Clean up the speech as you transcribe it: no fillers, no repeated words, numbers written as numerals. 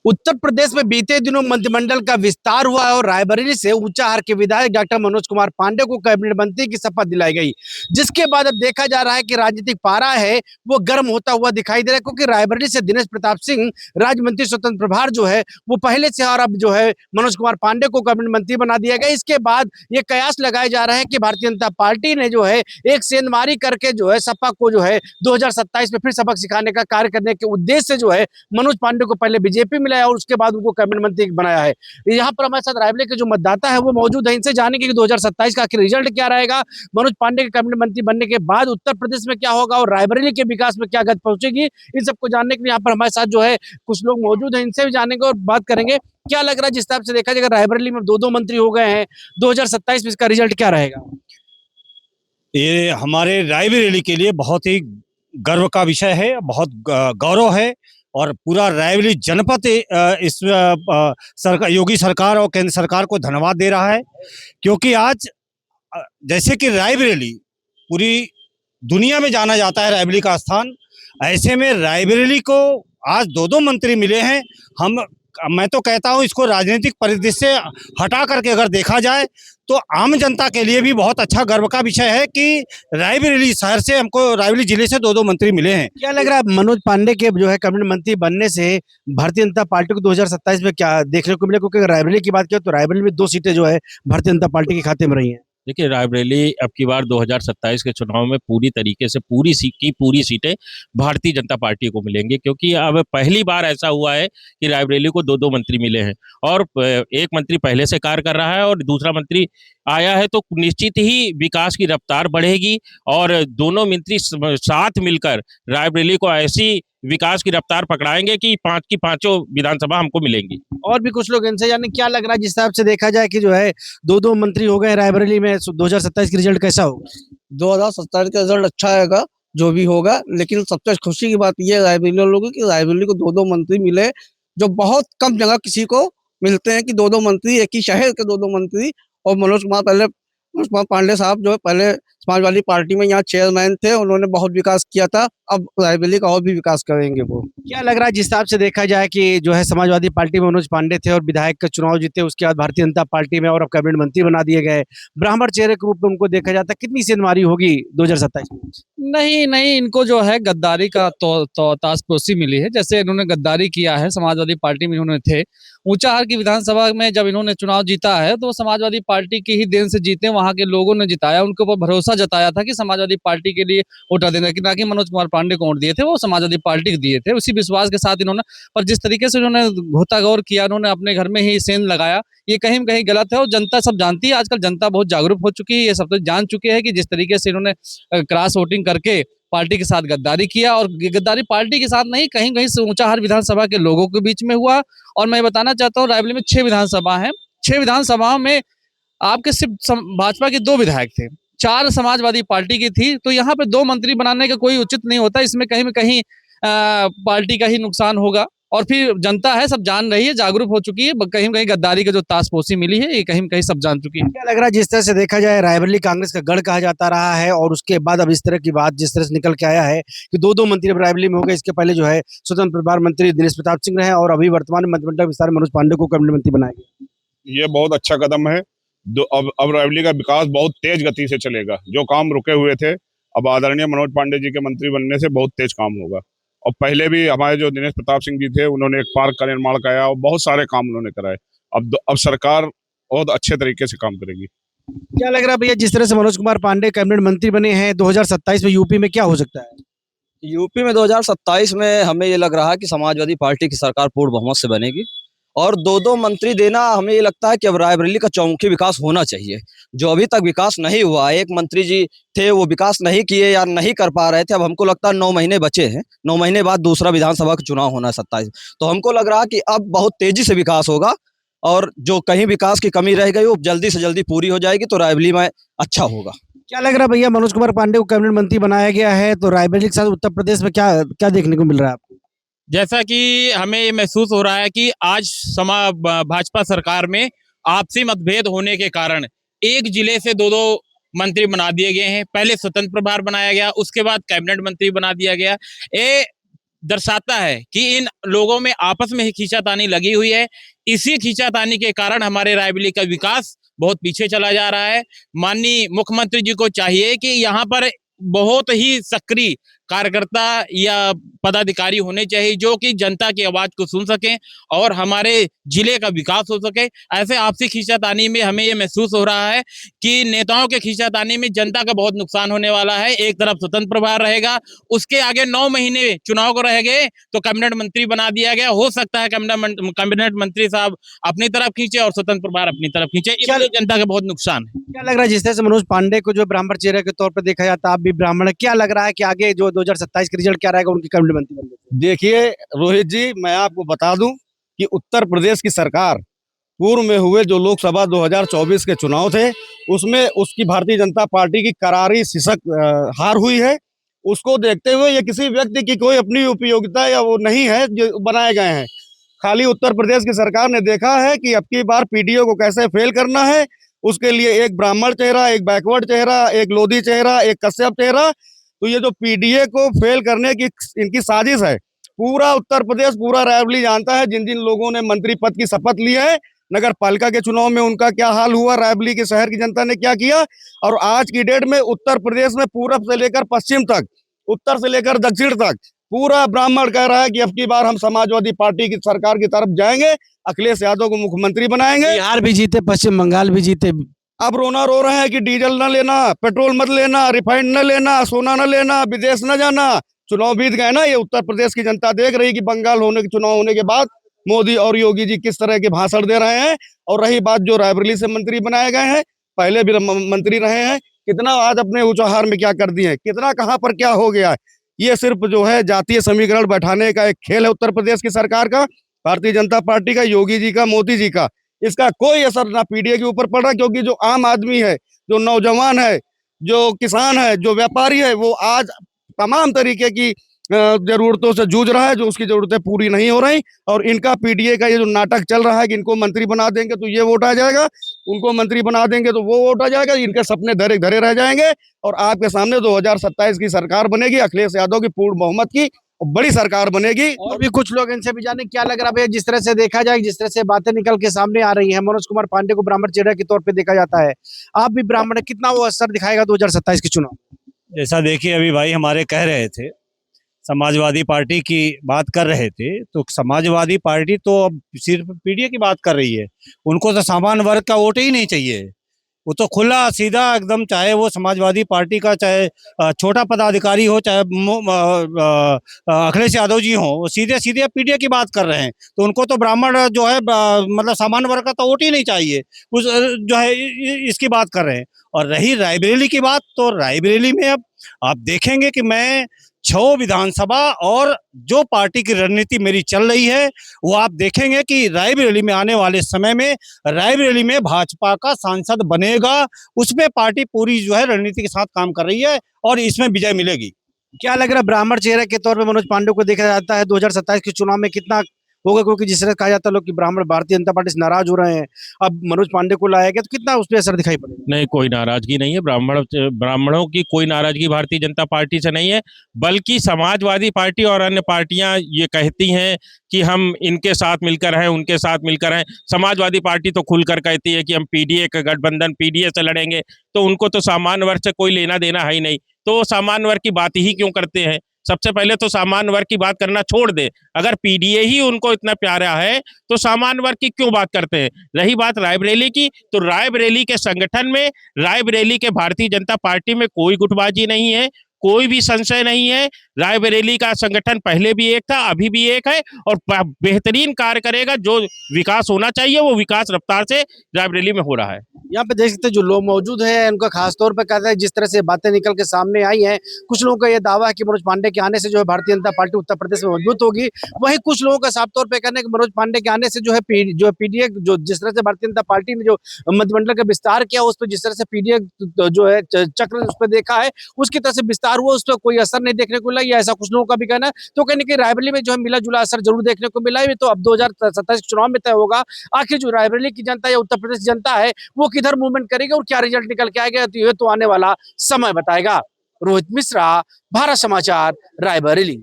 उत्तर प्रदेश में बीते दिनों मंत्रिमंडल का विस्तार हुआ है और रायबरेली से ऊंचाहार के विधायक डॉक्टर मनोज कुमार पांडे को कैबिनेट मंत्री की शपथ दिलाई गई, जिसके बाद अब देखा जा रहा है कि राजनीतिक पारा है वो गर्म होता हुआ दिखाई दे रहा है, क्योंकि रायबरेली से दिनेश प्रताप सिंह राज्य मंत्री स्वतंत्र प्रभार जो है वो पहले से, और अब जो है मनोज कुमार पांडे को कैबिनेट मंत्री बना दिया गया। इसके बाद ये कयास लगाए जा रहे हैं कि भारतीय जनता पार्टी ने जो है एक सेंधमारी करके जो है सपा को जो है 2027 में फिर सबक सिखाने का कार्य करने के उद्देश्य से जो है मनोज पांडे को पहले बीजेपी मिला है और उसके बाद उनको कैबिनेट मंत्री बनाया है। यहाँ पर हमारे साथ रायबरेली के जो मतदाता है वो मौजूद है, इनसे जानेंगे कि 2027 का आखिर रिजल्ट क्या रहेगा, मनोज पांडे के कैबिनेट मंत्री बनने के बाद उत्तर प्रदेश में क्या होगा और रायबरेली के विकास में क्या गति पहुंचेगी। इन सबको जानने के लिए यहाँ पर हमारे साथ जो है कुछ लोग मौजूद हैं, इनसे भी जानेंगे और बात करेंगे। क्या लग रहा है, जिस हिसाब से देखा जाएगा रायबरेली में दो मंत्री हो गए हैं, 2027 में इसका रिजल्ट क्या रहेगा? ये हमारे रायबरेली के लिए बहुत ही गर्व का विषय है, बहुत गौरव है और पूरा रायबरेली जनपद इस सरकार, योगी सरकार और केंद्र सरकार को धन्यवाद दे रहा है, क्योंकि आज जैसे कि रायबरेली पूरी दुनिया में जाना जाता है, रायबरेली का स्थान, ऐसे में रायबरेली को आज दो मंत्री मिले हैं। मैं तो कहता हूं इसको राजनीतिक परिदृश्य से हटा करके अगर देखा जाए तो आम जनता के लिए भी बहुत अच्छा गर्व का विषय है कि रायबरेली शहर से हमको, रायबरेली जिले से दो मंत्री मिले हैं। क्या लग रहा है मनोज पांडे के जो है कैबिनेट मंत्री बनने से भारतीय जनता पार्टी को 2027 में क्या देखने को मिले? क्योंकि अगर रायबरेली की बात करें तो रायबरेली में 2 सीटें जो है भारतीय जनता पार्टी के खाते में रही हैं। देखिए, रायबरेली अब की बार 2027 के चुनाव में पूरी तरीके से पूरी सीटें भारतीय जनता पार्टी को मिलेंगी, क्योंकि अब पहली बार ऐसा हुआ है कि रायबरेली को दो मंत्री मिले हैं और एक मंत्री पहले से कार्य कर रहा है और दूसरा मंत्री आया है, तो निश्चित ही विकास की रफ्तार बढ़ेगी और दोनों मंत्री साथ मिलकर रायबरेली को ऐसी विकास की रफ्तार पकड़ाएंगे कि 5 की 5 विधानसभा हमको मिलेंगी। और भी कुछ लोग इनसे जाने क्या लग रहा है, जिस हिसाब से देखा जाए कि जो है दो मंत्री हो गए रायबरेली में, 2027 की रिजल्ट कैसा होगा? 2027 का रिजल्ट अच्छा आएगा जो भी होगा, लेकिन सबसे खुशी की बात यह है रायबरेली लोगों की, रायबरेली को दो मंत्री मिले, जो बहुत कम जगह किसी को मिलते हैं कि दो मंत्री, एक ही शहर के दो मंत्री। और मनोज कुमार पांडे साहब जो है पहले समाजवादी पार्टी में यहाँ चेयरमैन थे, उन्होंने बहुत विकास किया था, अब रायबरेली का और भी विकास करेंगे वो। क्या लग रहा है, जिस हिसाब से देखा जाए कि जो है समाजवादी पार्टी में मनोज पांडे थे और विधायक का चुनाव जीते, उसके बाद भारतीय जनता पार्टी में और अब कैबिनेट मंत्री बना दिए गए, ब्राह्मण चेहरे के रूप में उनको देखा जाता है, कितनी सेंधमारी होगी 2027 में? नहीं, इनको जो है गद्दारी का तो ताजपोशी मिली है। जैसे इन्होंने गद्दारी किया है, समाजवादी पार्टी में इन्होंने थे, ऊंचाहार की विधानसभा में जब इन्होंने चुनाव जीता है तो समाजवादी पार्टी की ही देन से जीते, वहां के लोगों ने जिताया, उनके ऊपर भरोसा जताया था कि समाजवादी पार्टी के लिए वोट देना, कि ना कि मनोज कुमार पांडे को वोट दिए थे, वो समाजवादी पार्टी को दिए थे। उसी विश्वास के साथ इन्होंने, पर जिस तरीके से उन्होंने घोतागौर किया, उन्होंने अपने घर में ही सेंध लगाया, ये कहीं न कहीं गलत है और जनता सब जानती है। आजकल जनता बहुत जागरूक हो चुकी है, ये सब तो जान चुके हैं कि जिस तरीके से इन्होंने क्रॉस वोटिंग करके पार्टी के साथ गद्दारी किया, और गद्दारी पार्टी के साथ नहीं, कहीं कहीं से ऊंचाहार विधानसभा के लोगों के बीच में हुआ। और मैं बताना चाहता हूँ रायबरेली में 6 विधानसभा है, 6 विधानसभाओं में आपके सिर्फ भाजपा के 2 विधायक थे, 4 समाजवादी पार्टी की थी, तो यहाँ पे 2 मंत्री बनाने का कोई उचित नहीं होता। इसमें कहीं न कहीं पार्टी का ही नुकसान होगा और फिर जनता है सब जान रही है, जागरूक हो चुकी है, कहीं न कहीं गद्दारी की जो ताजपोशी मिली है ये कहीं न कहीं सब जान चुकी है। क्या लग रहा है, जिस तरह से देखा जाए रायबरेली कांग्रेस का गढ़ कहा जाता रहा है और उसके बाद अब इस तरह की बात जिस तरह से निकल के आया है कि दो मंत्री अब रायबरेली में हो गए, इसके पहले जो है स्वतंत्र प्रभार मंत्री दिनेश प्रताप सिंह रहे और अभी वर्तमान में मंत्रिमंडल विस्तार मनोज पांडे को कैबिनेट मंत्री बनाया गया। ये बहुत अच्छा कदम है। अब रायबरेली का विकास बहुत तेज गति से चलेगा, जो काम रुके हुए थे अब आदरणीय मनोज पांडे जी के मंत्री बनने से बहुत तेज काम होगा। और पहले भी हमारे जो दिनेश प्रताप सिंह जी थे, उन्होंने एक पार्क का निर्माण कराया और बहुत सारे काम उन्होंने कराए। अब सरकार बहुत अच्छे तरीके से काम करेगी। क्या लग रहा है भैया, जिस तरह से मनोज कुमार पांडे कैबिनेट मंत्री बने हैं, 2027 में यूपी में क्या हो सकता है? यूपी में 2027 में हमें ये लग रहा है कि समाजवादी पार्टी की सरकार पूर्ण बहुमत से बनेगी और दो मंत्री देना, हमें ये लगता है कि अब रायबरेली का चौमुखी विकास होना चाहिए। जो अभी तक विकास नहीं हुआ, एक मंत्री जी थे वो विकास नहीं किए या नहीं कर पा रहे थे, अब हमको लगता है 9 महीने बचे हैं, 9 महीने बाद दूसरा विधानसभा का चुनाव होना है 27, तो हमको लग रहा है कि अब बहुत तेजी से विकास होगा और जो कहीं विकास की कमी रह गई वो जल्दी से जल्दी पूरी हो जाएगी, तो रायबरेली में अच्छा होगा। क्या लग रहा है भैया, मनोज कुमार पांडे को कैबिनेट मंत्री बनाया गया है, तो रायबरेली के साथ उत्तर प्रदेश में क्या क्या देखने को मिल रहा है आपको? जैसा कि हमें ये महसूस हो रहा है कि आज भाजपा सरकार में आपसी मतभेद होने के कारण एक जिले से दो मंत्री बना दिए गए हैं। पहले स्वतंत्र प्रभार बनाया गया, उसके बाद कैबिनेट मंत्री बना दिया गया। ये दर्शाता है कि इन लोगों में आपस में ही खींचातानी लगी हुई है। इसी खींचातानी के कारण हमारे रायबरेली का विकास बहुत पीछे चला जा रहा है। माननीय मुख्यमंत्री जी को चाहिए कि यहाँ पर बहुत ही सक्रिय कार्यकर्ता या पदाधिकारी होने चाहिए जो कि जनता की आवाज को सुन सकें और हमारे जिले का विकास हो सके। ऐसे आपसी खींचातानी में हमें ये महसूस हो रहा है कि नेताओं के खींचातानी में जनता का बहुत नुकसान होने वाला है। एक तरफ स्वतंत्र प्रभार रहेगा, उसके आगे 9 महीने चुनाव को रह गए तो कैबिनेट मंत्री बना दिया गया। हो सकता है कैबिनेट मंत्री साहब अपनी तरफ खींचे और स्वतंत्र प्रभार अपनी तरफ खींचे, इसलिए जनता का बहुत नुकसान है। क्या लग रहा है जिस तरह से मनोज पांडे को जो ब्राह्मण चेहरे के तौर पर देखा जाता है, आप भी ब्राह्मण हैं, क्या लग रहा है कि आगे जो 2027 का रिजल्ट क्या रहेगा उनकी कैबिनेट मंत्री बनने से? देखिए रोहित जी, मैं आपको बता दूं कि उत्तर प्रदेश की सरकार पूर्व में हुए जो लोकसभा 2024 के चुनाव थे उसमें उसकी भारतीय जनता पार्टी की करारी शिक्षक हार हुई है। उसको देखते हुए ये किसी व्यक्ति की कोई अपनी उपयोगिता या वो नहीं है जो बनाए गए हैं। खाली उत्तर प्रदेश की सरकार ने देखा है कि अब की बार पीडीओ को कैसे फेल करना है। उसके लिए एक ब्राह्मण चेहरा, एक बैकवर्ड चेहरा, एक लोधी चेहरा, एक कश्यप चेहरा। तो ये जो पीडीए को फेल करने की इनकी साजिश है, पूरा उत्तर प्रदेश, पूरा रायबरेली जानता है। जिन जिन लोगों ने मंत्री पद की शपथ ली है, नगर पालिका के चुनाव में उनका क्या हाल हुआ, रायबरेली के शहर की जनता ने क्या किया। और आज की डेट में उत्तर प्रदेश में पूरब से लेकर पश्चिम तक, उत्तर से लेकर दक्षिण तक पूरा ब्राह्मण कह रहा है कि अब की बार हम समाजवादी पार्टी की सरकार की तरफ जाएंगे, अखिलेश यादव को मुख्यमंत्री बनाएंगे। बिहार भी जीते, पश्चिम बंगाल भी जीते। अब रोना रो रहे हैं कि डीजल न लेना, पेट्रोल मत लेना, रिफाइंड न लेना, सोना न लेना, विदेश न जाना। चुनाव बीत गए ना। ये उत्तर प्रदेश की जनता देख रही कि बंगाल होने के चुनाव होने के बाद मोदी और योगी जी किस तरह के भाषण दे रहे हैं। और रही बात जो रायबरेली से मंत्री बनाए गए हैं, पहले भी मंत्री रहे हैं, कितना आज अपने ऊंचाहार में क्या कर दिए हैं, कितना कहाँ पर क्या हो गया है। ये सिर्फ जो है जातीय समीकरण बैठाने का एक खेल है उत्तर प्रदेश की सरकार का, भारतीय जनता पार्टी का, योगी जी का, मोदी जी का। इसका कोई असर ना पीडीए के ऊपर पड़ रहा, क्योंकि जो आम आदमी है, जो नौजवान है, जो किसान है, जो व्यापारी है, वो आज तमाम तरीके की जरूरतों से जूझ रहा है, जो उसकी जरूरतें पूरी नहीं हो रही। और इनका पीडीए का ये जो नाटक चल रहा है कि इनको मंत्री बना देंगे तो ये वोट आ जाएगा, उनको मंत्री बना देंगे तो वो वोट आ जाएगा, इनके सपने धरे धरे रह जाएंगे। और आपके सामने 2027 की सरकार बनेगी, अखिलेश यादव की पूर्ण बहुमत की बड़ी सरकार बनेगी। और भी कुछ लोग इनसे भी जाने क्या लग रहा है भैया, जिस तरह से देखा जाए, जिस तरह से बातें निकल के सामने आ रही हैं, मनोज कुमार पांडे को ब्राह्मण चेहरे के तौर पे देखा जाता है, आप भी ब्राह्मण है, कितना वो असर दिखाएगा 2027 के चुनाव? जैसा देखिए अभी भाई हमारे कह रहे थे, समाजवादी पार्टी की बात कर रहे थे, तो समाजवादी पार्टी तो अब सिर्फ पीडीए की बात कर रही है। उनको तो सामान्य वर्ग का वोट ही नहीं चाहिए। वो तो खुला सीधा एकदम, चाहे वो समाजवादी पार्टी का, चाहे छोटा पदाधिकारी हो, चाहे अखिलेश यादव जी हो, वो सीधे सीधे पीडीए की बात कर रहे हैं। तो उनको तो ब्राह्मण जो है मतलब सामान्य वर्ग का तो वोट ही नहीं चाहिए, उस जो है इसकी बात कर रहे हैं। और रही रायबरेली की बात, तो रायबरेली में अब आप देखेंगे कि मैं 6 विधानसभा और जो पार्टी की रणनीति मेरी चल रही है, वो आप देखेंगे कि रायबरेली में आने वाले समय में रायबरेली में भाजपा का सांसद बनेगा। उसमें पार्टी पूरी जो है रणनीति के साथ काम कर रही है और इसमें विजय मिलेगी। क्या लग रहा है ब्राह्मण चेहरे के तौर पे मनोज पांडे को देखा जाता है 2027 के चुनाव में कितना होगा? क्योंकि जिस तरह कहा जाता है लोग कि ब्राह्मण भारतीय जनता पार्टी से नाराज हो रहे हैं, अब मनोज पांडे को लाया गया तो कितना उस पर असर दिखाई पड़ेगा? नहीं, कोई नाराजगी नहीं है। ब्राह्मणों की कोई नाराजगी भारतीय जनता पार्टी से नहीं है, बल्कि समाजवादी पार्टी और अन्य पार्टियां ये कहती हैं कि हम इनके साथ मिलकर हैं, उनके साथ मिलकर हैं। समाजवादी पार्टी तो खुलकर कहती है कि हम पीडीए का गठबंधन, पीडीए से लड़ेंगे। तो उनको तो सामान्य वर्ग से कोई लेना देना है ही नहीं, तो वो सामान्य वर्ग की बात ही क्यों करते हैं? सबसे पहले तो सामान्य वर्ग की बात करना छोड़ दे। अगर पीडीए ही उनको इतना प्यारा है तो सामान्य वर्ग की क्यों बात करते हैं? रही बात रायबरेली की, तो रायबरेली के संगठन में, रायबरेली के भारतीय जनता पार्टी में कोई गुटबाजी नहीं है, कोई भी संशय नहीं है। रायबरेली का संगठन पहले भी एक था, अभी भी एक है और बेहतरीन कार्य करेगा। जो विकास होना चाहिए वो विकास रफ्तार से रायबरेली में हो रहा है। यहाँ पे देख सकते हैं जो लोग मौजूद हैं, उनका खासतौर पर कहता है जिस तरह से बातें निकल के सामने आई हैं, कुछ लोगों का ये दावा है कि मनोज पांडे के आने से जो है भारतीय जनता पार्टी उत्तर प्रदेश में मजबूत होगी। वहीं कुछ लोगों का साफ तौर पर कहना है कि मनोज पांडे के आने से जो है पीडीए जो जिस तरह से भारतीय जनता पार्टी ने जो मंत्रिमंडल का विस्तार किया, उस पर जिस तरह से पीडीए जो है चक्र उस पर देखा है, उसकी तरह से विस्तार हुआ, उस पर कोई असर नहीं देखने को मिला, या ऐसा कुछ लोगों का भी कहना है। तो कहीं ना कहीं रायबरेली में जो है मिला जुला असर जरूर देखने को मिला है। तो अब 2027 चुनाव में तय होगा आखिर जो रायबरेली की जनता या उत्तर प्रदेश की जनता है वो किधर मूवमेंट करेगी और क्या रिजल्ट निकल के आएगा, तो ये तो आने वाला समय बताएगा। रोहित मिश्रा, भारत समाचार, रायबरेली।